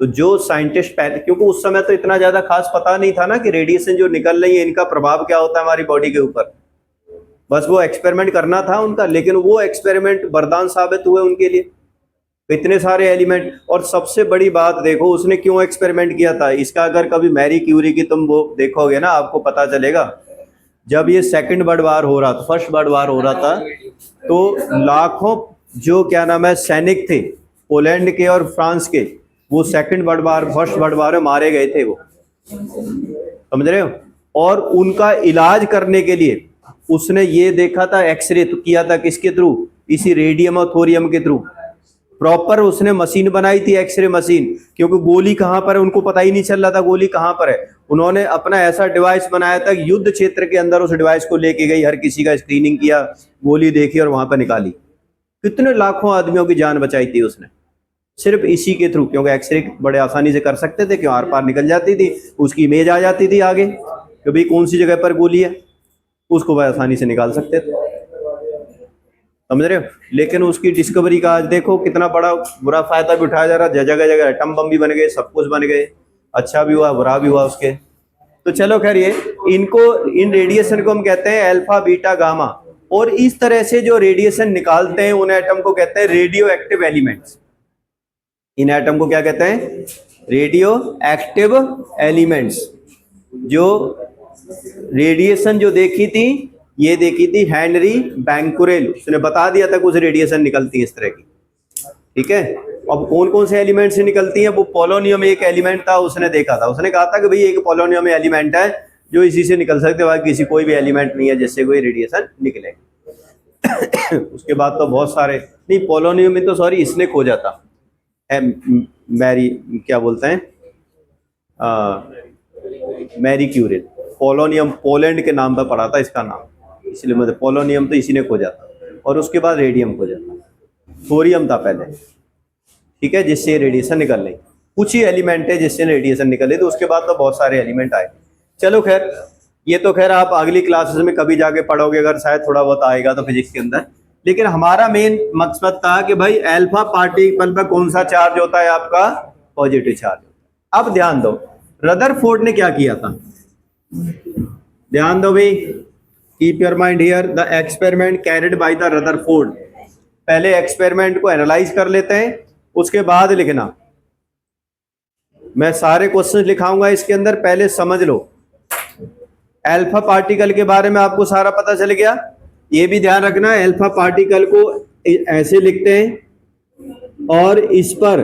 तो जो साइंटिस्ट पहले, क्योंकि उस समय तो इतना ज़्यादा खास पता नहीं था ना कि रेडिएशन जो निकल रही है इनका प्रभाव क्या होता है हमारी बॉडी के ऊपर, बस वो एक्सपेरिमेंट करना था उनका। लेकिन वो एक्सपेरिमेंट वरदान साबित हुए उनके लिए, इतने सारे एलिमेंट। और सबसे बड़ी बात देखो उसने क्यों एक्सपेरिमेंट किया था इसका, अगर कभी मैरी क्यूरी की तुम वो देखोगे ना, आपको पता चलेगा। जब ये सेकंड वर्ल्ड वार हो रहा था, फर्स्ट वर्ल्ड वार हो रहा था, तो लाखों जो क्या नाम है सैनिक थे पोलैंड के और फ्रांस के, वो second world war, first world war में मारे गए थे वो, समझ रहे हो। और उनका इलाज करने के लिए उसने ये देखा था, एक्सरे तो किया था किसके थ्रू, इसी रेडियम और थोरियम के थ्रू। प्रॉपर उसने मशीन बनाई थी, एक्सरे मशीन, क्योंकि गोली कहाँ पर है उनको पता ही नहीं चल रहा था, गोली कहाँ पर है। उन्होंने अपना ऐसा डिवाइस बनाया था, युद्ध क्षेत्र के अंदर उस डिवाइस को लेके गई, हर किसी का स्क्रीनिंग किया, गोली देखी और वहां पर निकाली। कितने लाखों आदमियों की जान बचाई थी उसने, सिर्फ इसी के थ्रू। क्योंकि एक्सरे बड़े आसानी से कर सकते थे, क्यों आर पार निकल जाती थी, उसकी इमेज आ जाती थी आगे कि भाई कौन सी जगह पर गोली है, उसको वह आसानी से निकाल सकते थे, समझ रहे हो। लेकिन उसकी डिस्कवरी का आज देखो कितना बड़ा बुरा फायदा भी उठाया जा रहा है, जगह जगह एटम बम भी बन गए, सब कुछ बन गए, अच्छा भी हुआ बुरा भी हुआ उसके। तो चलो खैर, ये इनको, इन रेडिएशन को हम कहते हैं अल्फा बीटा गामा। और इस तरह से जो रेडिएशन निकालते हैं उन एटम को कहते हैं रेडियो एक्टिव एलिमेंट्स। इन एटम को क्या कहते हैं, रेडियो एक्टिव एलिमेंट्स। जो रेडिएशन जो देखी थी, ये देखी थी हेनरी बैंकुरेल, उसने बता दिया था कुछ रेडिएशन निकलती है इस तरह की, ठीक है। अब कौन कौन से एलिमेंट से निकलती हैं, वो पोलोनियम एक एलिमेंट था, उसने देखा था, उसने कहा था कि भाई एक पोलोनियम एलिमेंट है जो इसी से निकल सकते, बाकी किसी कोई भी एलिमेंट नहीं है जिससे कोई रेडिएशन निकले। उसके बाद तो बहुत सारे, नहीं पोलोनियम में तो सॉरी इसने खोजा था, मैरी, क्या बोलते हैं, मैरी क्यूरी। पोलोनियम पोलैंड के नाम पर पड़ा था इसका नाम, इसलिए मुझे पोलोनियम तो इसी ने खोजा था। और उसके बाद रेडियम खोजा था, थोरियम था पहले, ठीक है, जिससे रेडिएशन निकल रही। कुछ ही एलिमेंट है जिससे रेडिएशन निकले, तो उसके बाद तो बहुत सारे एलिमेंट आए। चलो खैर, ये तो खैर आप अगली क्लासेस में कभी जाके पढ़ोगे, अगर शायद थोड़ा बहुत आएगा तो फिजिक्स के अंदर। लेकिन हमारा मेन मकसद था कि भाई अल्फा पार्टिकल पर कौन सा चार्ज होता है, आपका पॉजिटिव चार्ज होता है। अब ध्यान दो, रदरफोर्ड ने क्या किया था, ध्यान दो भाई, keep your mind here, the experiment carried by the Rutherford. पहले एक्सपेरिमेंट को एनालाइज कर लेते हैं, उसके बाद लिखना। मैं सारे क्वेश्चन लिखाऊंगा इसके अंदर, पहले समझ लो। अल्फा पार्टिकल के बारे में आपको सारा पता चल गया। ये भी ध्यान रखना, अल्फा पार्टिकल को ऐसे लिखते हैं और इस पर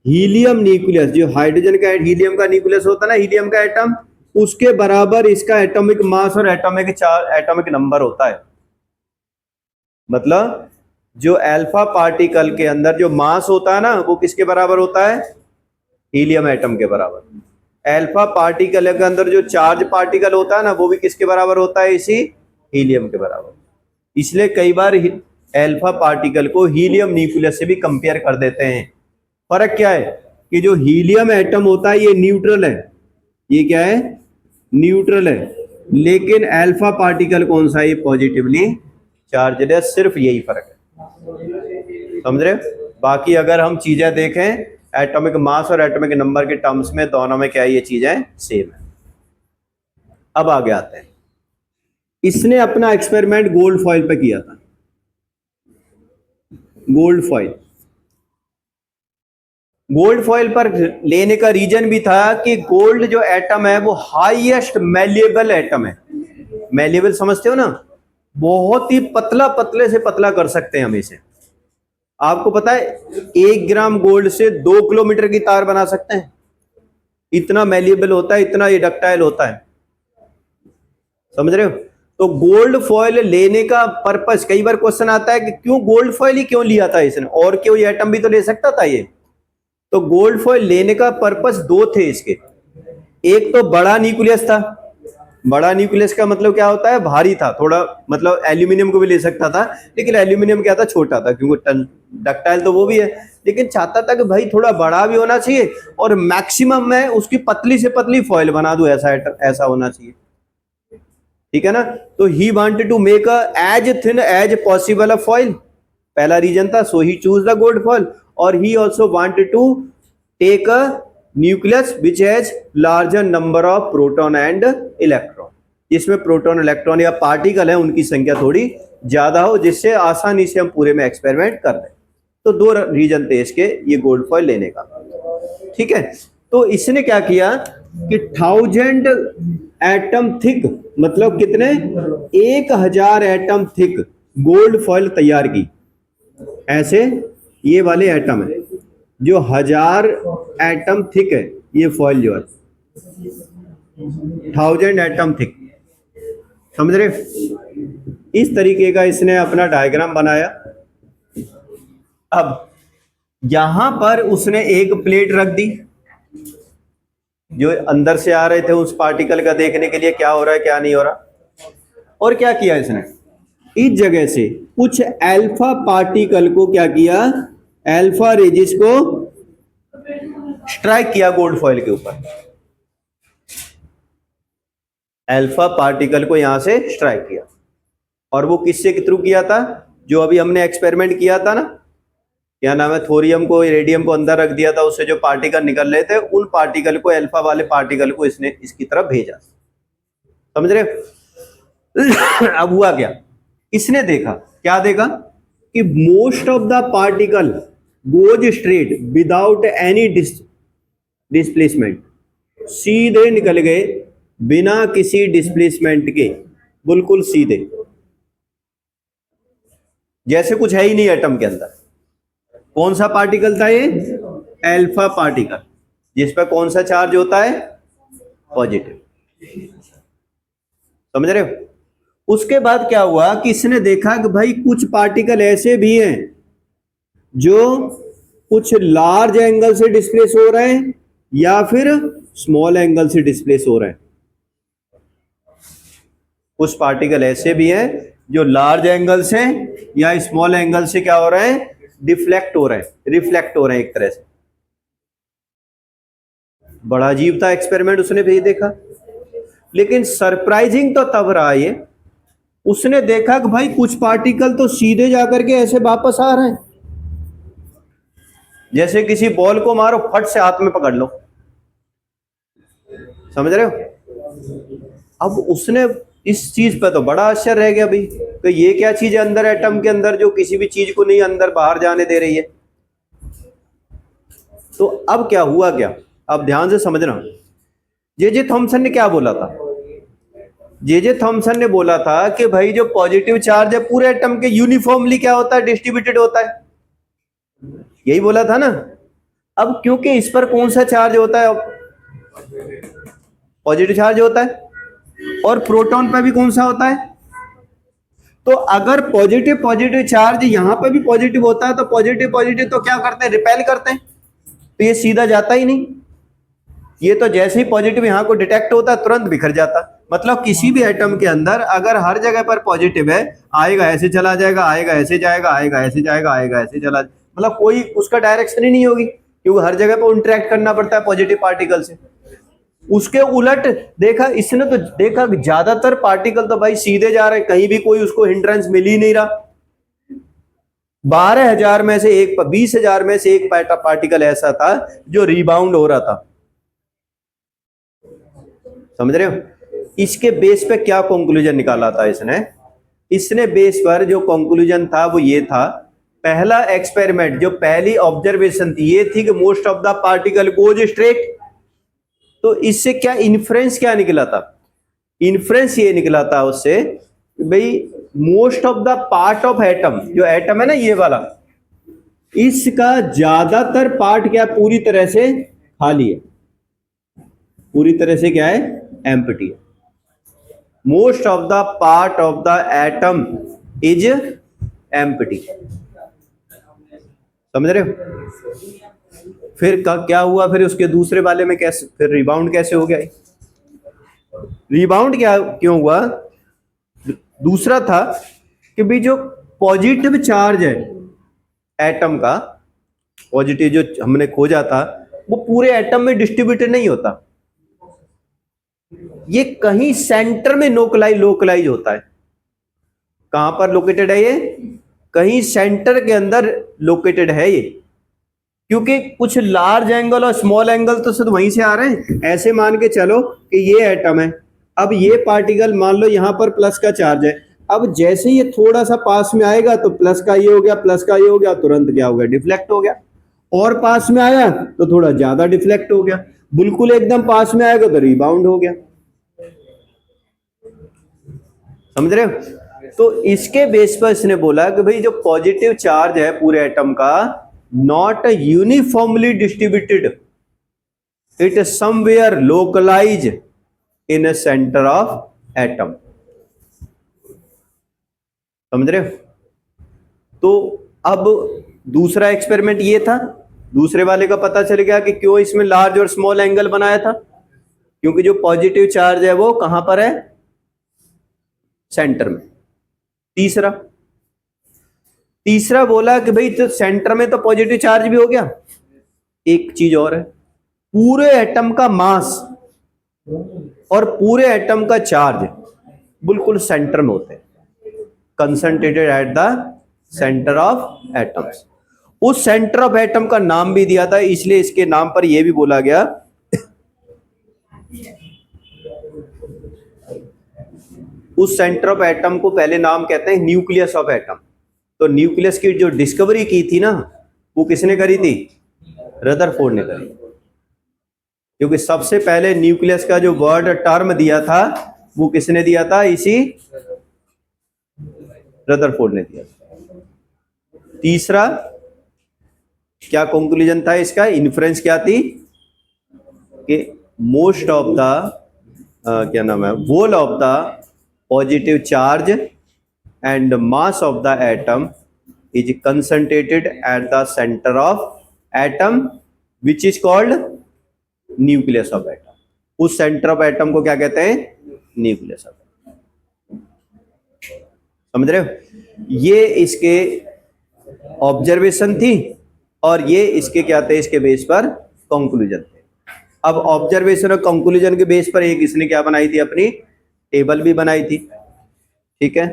हीलियम न्यूक्लियस, जो हाइड्रोजन का हीलियम का न्यूक्लियस होता है ना, हीलियम का एटम, उसके बराबर इसका एटॉमिक मास और एटॉमिक नंबर होता है। मतलब जो अल्फा पार्टिकल के अंदर जो मास होता है ना, वो किसके बराबर होता है? हीलियम एटम के बराबर। अल्फा पार्टिकल के अंदर जो चार्ज पार्टिकल होता है ना, वो भी किसके बराबर होता है? इसी हीलियम के बराबर। इसलिए कई बार अल्फा पार्टिकल को हीलियम न्यूक्लियस से भी कंपेयर कर देते हैं। फर्क क्या है कि जो हीलियम एटम होता है ये न्यूट्रल है, ये क्या है? न्यूट्रल है। लेकिन अल्फा पार्टिकल कौन सा है? पॉजिटिवली चार्जड है। सिर्फ यही फर्क है, समझ रहे? बाकी अगर हम चीजें देखें एटॉमिक मास और एटॉमिक नंबर के टर्म्स में, दोनों में क्या है? ये चीजें सेम है। अब आगे आते हैं। इसने अपना एक्सपेरिमेंट गोल्ड फॉइल पे किया था। गोल्ड फॉइल, गोल्ड फॉइल पर लेने का रीजन भी था कि गोल्ड जो एटम है वो हाईएस्ट मैल्येबल एटम है। मैल्येबल समझते हो ना? बहुत ही पतला, पतले से पतला कर सकते हैं हम इसे। आपको पता है 1 ग्राम गोल्ड से 2 किलोमीटर की तार बना सकते हैं। इतना मैल्येबल होता है, इतना ये डक्टाइल होता है, समझ रहे हो? तो गोल्ड फॉइल लेने का पर्पस, कई बार क्वेश्चन आता है कि क्यों गोल्ड फॉइल ही क्यों लिया था इसने, और कोई एटम भी तो ले सकता था ये। तो गोल्ड फॉइल लेने का पर्पस 2 थे इसके। एक तो बड़ा न्यूक्लियस था। बड़ा न्यूक्लियस का मतलब क्या होता है? भारी था थोड़ा, मतलब एल्यूमिनियम को भी ले सकता था, लेकिन एल्यूमिनियम क्या था? छोटा था, क्योंकि डक्टाइल तो वो भी है। लेकिन चाहता था कि भाई थोड़ा बड़ा भी होना चाहिए और मैक्सिमम में उसकी पतली से पतली फॉइल बना दूं, ऐसा होना चाहिए, ठीक है ना? तो he wanted to make a as thin as possible a foil. पहला रीजन था, so he choose the gold foil. और he also wanted to take a nucleus which has larger number of proton and electron, जिसमें proton, electron या particle है उनकी संख्या थोड़ी ज्यादा हो, जिससे आसानी से हम पूरे में एक्सपेरिमेंट कर दें। तो 2 रीजन थे इसके ये गोल्ड फॉइल लेने का, ठीक है? तो इसने क्या किया कि 1000 एटम थिक, मतलब कितने? 1000 एटम थिक गोल्ड फॉइल तैयार की। ऐसे ये वाले एटम है जो 1000 एटम थिक है, ये फॉइल जो है 1000 एटम थिक, समझ रहे? इस तरीके का इसने अपना डायग्राम बनाया। अब यहां पर उसने एक प्लेट रख दी, जो अंदर से आ रहे थे उस पार्टिकल का देखने के लिए क्या हो रहा है क्या नहीं हो रहा। और क्या किया इसने? इस जगह से कुछ अल्फा पार्टिकल को क्या किया? अल्फा रेजिस को स्ट्राइक किया गोल्ड फॉइल के ऊपर। अल्फा पार्टिकल को यहां से स्ट्राइक किया, और वो किससे के थ्रू किया था? जो अभी हमने एक्सपेरिमेंट किया था ना, क्या नाम है, थोरियम को, रेडियम को अंदर रख दिया था, उससे जो पार्टिकल निकल रहे थे, उन पार्टिकल को, अल्फा वाले पार्टिकल को इसने इसकी तरफ भेजा, समझ रहे? अब हुआ क्या? इसने देखा, क्या देखा कि most of the particle goes straight without any displacement, सीधे निकल गए बिना किसी डिस्प्लेसमेंट के, बिल्कुल सीधे, जैसे कुछ है ही नहीं एटम के अंदर। कौन सा पार्टिकल था ये? अल्फा पार्टिकल, जिस पर कौन सा चार्ज होता है? पॉजिटिव, समझ रहे हो? उसके बाद क्या हुआ कि इसने देखा कि भाई कुछ पार्टिकल ऐसे भी हैं जो कुछ लार्ज एंगल से डिस्प्लेस हो रहे हैं या फिर स्मॉल एंगल से डिस्प्लेस हो रहे हैं। कुछ पार्टिकल ऐसे भी हैं जो लार्ज एंगल से या स्मॉल एंगल से क्या हो रहे हैं? डिफ्लेक्ट हो रहे हैं, रिफ्लेक्ट हो रहे हैं एक तरह से। बड़ा अजीब था एक्सपेरिमेंट, उसने भी देखा। लेकिन सरप्राइजिंग तो तब रहा ये, उसने देखा कि भाई कुछ पार्टिकल तो सीधे जाकर के ऐसे वापस आ रहे हैं, जैसे किसी बॉल को मारो, फट से हाथ में पकड़ लो, समझ रहे हो? अब उसने इस चीज पर तो बड़ा आश्चर्य रह गया भाई, तो ये क्या चीज है अंदर एटम के अंदर जो किसी भी चीज को नहीं अंदर बाहर जाने दे रही है। तो अब क्या हुआ क्या, अब ध्यान से समझना। जे थॉमसन ने क्या बोला था, जे थॉमसन ने बोला था कि भाई जो पॉजिटिव चार्ज है पूरे एटम के यूनिफॉर्मली क्या होता है, डिस्ट्रीब्यूटेड होता है, यही बोला था ना। अब क्योंकि इस पर कौन सा चार्ज होता है, पॉजिटिव चार्ज होता है, और प्रोटॉन पर भी कौन सा होता है। तो अगर पॉजिटिव पॉजिटिव चार्ज यहां पर भी पॉजिटिव होता है तो पॉजिटिव पॉजिटिव तो क्या करते हैं, रिपेल करते हैं, तो ये सीधा जाता ही नहीं। ये तो जैसे ही पॉजिटिव यहां को डिटेक्ट होता है तुरंत बिखर जाता। मतलब किसी भी एटम के अंदर अगर हर जगह पर पॉजिटिव है, आएगा ऐसे चला जाएगा, आएगा ऐसे जाएगा, आएगा ऐसे जाएगा, आएगा ऐसे चला, मतलब कोई उसका डायरेक्शन ही नहीं होगी, क्योंकि हर जगह पर इंटरेक्ट करना पड़ता है पॉजिटिव पार्टिकल से। उसके उलट देखा इसने तो देखा ज्यादातर पार्टिकल तो भाई सीधे जा रहे हैं, कहीं भी कोई उसको हिंड्रेंस मिल ही नहीं रहा। 12,000 में से एक, 20,000 में से एक पार्टिकल ऐसा था जो रिबाउंड हो रहा था। समझ रहे हो, इसके बेस पे क्या कंक्लूजन निकाला था इसने बेस पर जो कंक्लूजन था वो ये था, पहला एक्सपेरिमेंट जो पहली ऑब्जर्वेशन थी ये थी कि most of the particle goes straight. तो इससे क्या इन्फ्रेंस क्या निकला था, इन्फ्रेंस ये निकला था उससे भाई most of the part of atom, जो एटम है ना ये वाला, इसका ज्यादातर पार्ट क्या पूरी तरह से खाली है, पूरी तरह से क्या है, एम्प्टी है। Most of the part of the atom is empty. समझ रहे हो। फिर क्या हुआ, फिर उसके दूसरे वाले में कैसे फिर रिबाउंड कैसे हो गया, रिबाउंड क्या क्यों हुआ, दूसरा था कि भाई जो पॉजिटिव चार्ज है एटम का, पॉजिटिव जो हमने खोजा था वो पूरे एटम में डिस्ट्रीब्यूटेड नहीं होता, ये कहीं सेंटर में लोकलाइज होता है। कहां पर लोकेटेड है ये, कहीं सेंटर के अंदर लोकेटेड है ये, क्योंकि कुछ लार्ज एंगल और स्मॉल एंगल तो सब वहीं से आ रहे हैं। ऐसे मान के चलो कि ये एटम है, अब ये पार्टिकल मान लो यहां पर प्लस का चार्ज है, अब जैसे ये थोड़ा सा पास में आएगा तो प्लस का ये हो गया, प्लस का ये हो गया, तुरंत क्या हो गया, डिफ्लेक्ट हो गया, और पास में आया तो थोड़ा ज्यादा डिफ्लेक्ट हो गया, बिल्कुल एकदम पास में आएगा तो रिबाउंड हो गया। समझ रहे हो। तो इसके बेस पर इसने बोला कि भाई जो पॉजिटिव चार्ज है पूरे एटम का, not uniformly distributed, it somewhere localise in A centre of atom. समझ रहे हो। तो अब दूसरा एक्सपेरिमेंट ये था, दूसरे वाले का पता चल गया कि क्यों इसमें लार्ज और स्मॉल एंगल बनाया था, क्योंकि जो पॉजिटिव चार्ज है वो कहां पर है, सेंटर में। तीसरा बोला कि भाई तो सेंटर में तो पॉजिटिव चार्ज भी हो गया, एक चीज और है, पूरे एटम का मास और पूरे एटम का चार्ज बिल्कुल सेंटर में होते हैं, concentrated at the centre of atoms. उस सेंटर ऑफ एटम का नाम भी दिया था, इसलिए इसके नाम पर यह भी बोला गया उस सेंटर ऑफ एटम को पहले नाम कहते हैं न्यूक्लियस ऑफ एटम। तो न्यूक्लियस की जो डिस्कवरी की थी ना वो किसने करी थी, रदरफोर्ड ने करी, क्योंकि सबसे पहले न्यूक्लियस का जो वर्ड टर्म दिया था वो किसने दिया था, इसी रदरफोर्ड ने दिया था। तीसरा क्या कंक्लूजन था इसका, इन्फ्रेंस क्या थी कि मोस्ट ऑफ द क्या नाम है, whole of the positive charge and mass of the atom is concentrated at the centre of atom which is called nucleus of atom. उस सेंटर ऑफ एटम को क्या कहते हैं, न्यूक्लियस ऑफ एटम। समझ रहे हो। ये इसके ऑब्जर्वेशन थी और ये इसके क्या थे, इसके बेस पर कंक्लूजन थे। अब ऑब्जर्वेशन और कंक्लूजन के बेस पर एक इसने क्या बनाई थी, अपनी टेबल भी बनाई थी। ठीक है,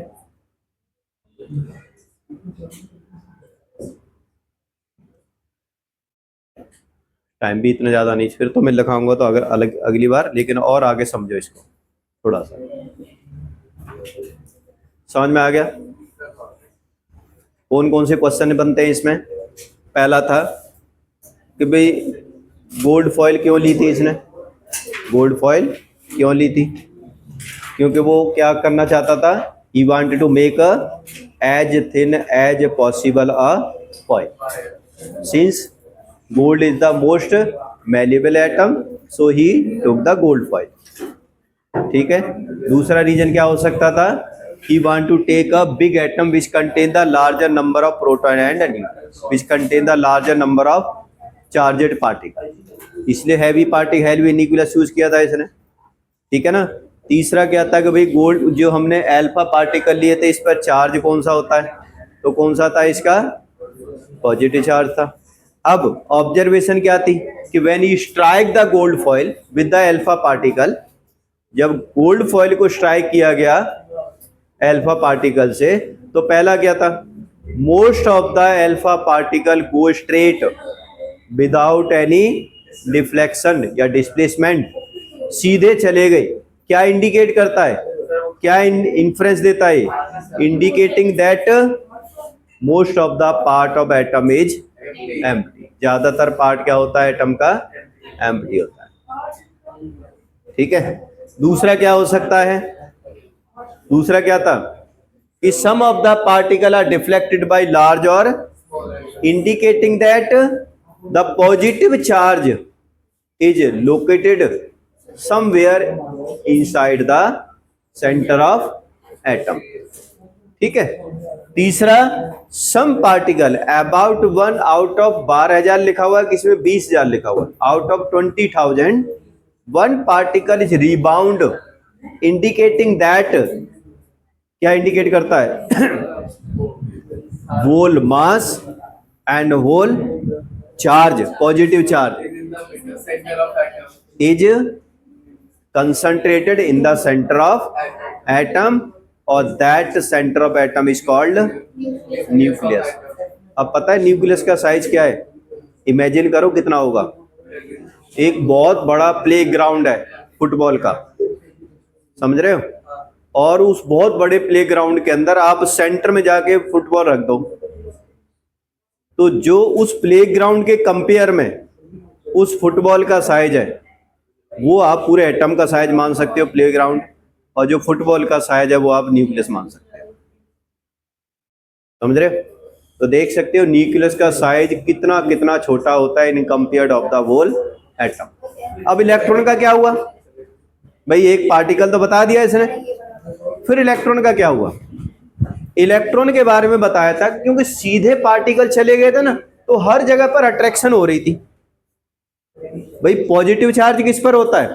टाइम भी इतना ज्यादा नहीं, फिर तो मैं लिखाऊंगा तो अगर अलग अगली बार, लेकिन और आगे समझो इसको थोड़ा सा। समझ में आ गया? कौन कौन से क्वेश्चन बनते हैं इसमें? पहला था कि भाई गोल्ड फॉइल क्यों ली थी इसने, गोल्ड फॉइल क्यों ली थी? क्योंकि वो क्या करना चाहता था, he wanted to make a as thin as possible a foil, since gold is the most malleable atom, so he took the gold foil. ठीक है। दूसरा रीजन क्या हो सकता था, he want to take a big atom which contain the larger number of proton and neutrons, which contain the larger number of charged particle, इसलिए heavy particle heavy nucleus use किया था इसने। ठीक है ना। तीसरा क्या था कि भाई गोल्ड जो हमने अल्फा पार्टिकल लिए थे इस पर चार्ज कौन सा होता है, तो कौन सा था इसका, पॉजिटिव चार्ज था। अब ऑब्जर्वेशन क्या थी कि when you strike the gold foil with the alpha particle, जब गोल्ड फॉइल को स्ट्राइक किया गया अल्फा पार्टिकल से, तो पहला क्या था, most of the alpha particle go straight without any deflection या डिस्प्लेसमेंट, सीधे चले गए। क्या इंडिकेट करता है, क्या इन्फ्रेंस देता है, indicating that most of the part of atom is empty, ज्यादातर पार्ट क्या होता है एटम का, एम्प्टी होता है। ठीक है। दूसरा क्या हो सकता है, दूसरा क्या था कि some of the particle are deflected by large और indicating that the positive charge is located somewhere inside the centre of atom. ठीक है। तीसरा some particle about 1 out of 12,000 लिखा हुआ है, किसमें 20,000 लिखा हुआ है, out of 20,000 1 particle is rebound, indicating that, क्या इंडिकेट करता है, whole mass and whole charge, positive charge is concentrated in the centre of atom, और that centre of atom is called nucleus. अब पता है न्यूक्लियस का साइज क्या है, इमेजिन करो कितना होगा, एक बहुत बड़ा प्ले ग्राउंड है फुटबॉल का, समझ रहे हो, और उस बहुत बड़े प्ले ग्राउंड के अंदर आप सेंटर में जाके फुटबॉल रख दो, तो जो उस प्ले ग्राउंड के कंपेयर में उस फुटबॉल का साइज है वो आप पूरे एटम का साइज मान सकते हो प्ले ग्राउंड, और जो फुटबॉल का साइज है वो आप न्यूक्लियस मान सकते हो। समझ रहे हो? तो देख सकते हो न्यूक्लियस का साइज कितना कितना छोटा होता है in compared of the whole atom. अब इलेक्ट्रॉन का क्या हुआ भाई, एक पार्टिकल तो बता दिया इसने, फिर इलेक्ट्रॉन का क्या हुआ, इलेक्ट्रॉन के बारे में बताया था, क्योंकि सीधे पार्टिकल चले गए थे ना, तो हर जगह पर अट्रैक्शन हो रही थी। भाई पॉजिटिव चार्ज किस पर होता है,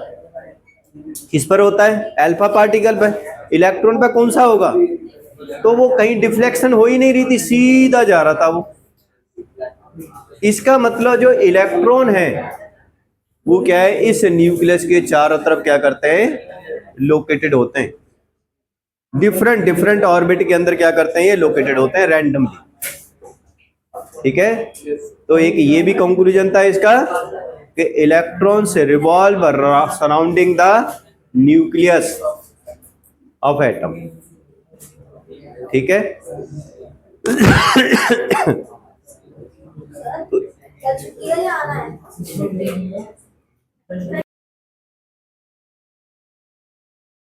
किस पर होता है, अल्फा पार्टिकल पर, इलेक्ट्रॉन पर कौन सा होगा, तो वो कहीं डिफ्लेक्शन हो ही नहीं रही थी, सीधा जा रहा था वो। इसका मतलब जो इलेक्ट्रॉन है वो क्या है, इस न्यूक्लियस के चारों तरफ क्या करते हैं, लोकेटेड होते हैं, डिफरेंट डिफरेंट ऑर्बिट के अंदर क्या करते हैं, ये लोकेटेड होते हैं रैंडमली। ठीक है। तो एक ये भी कंक्लूजन था इसका कि electrons revolve surrounding the nucleus of atom. ठीक है।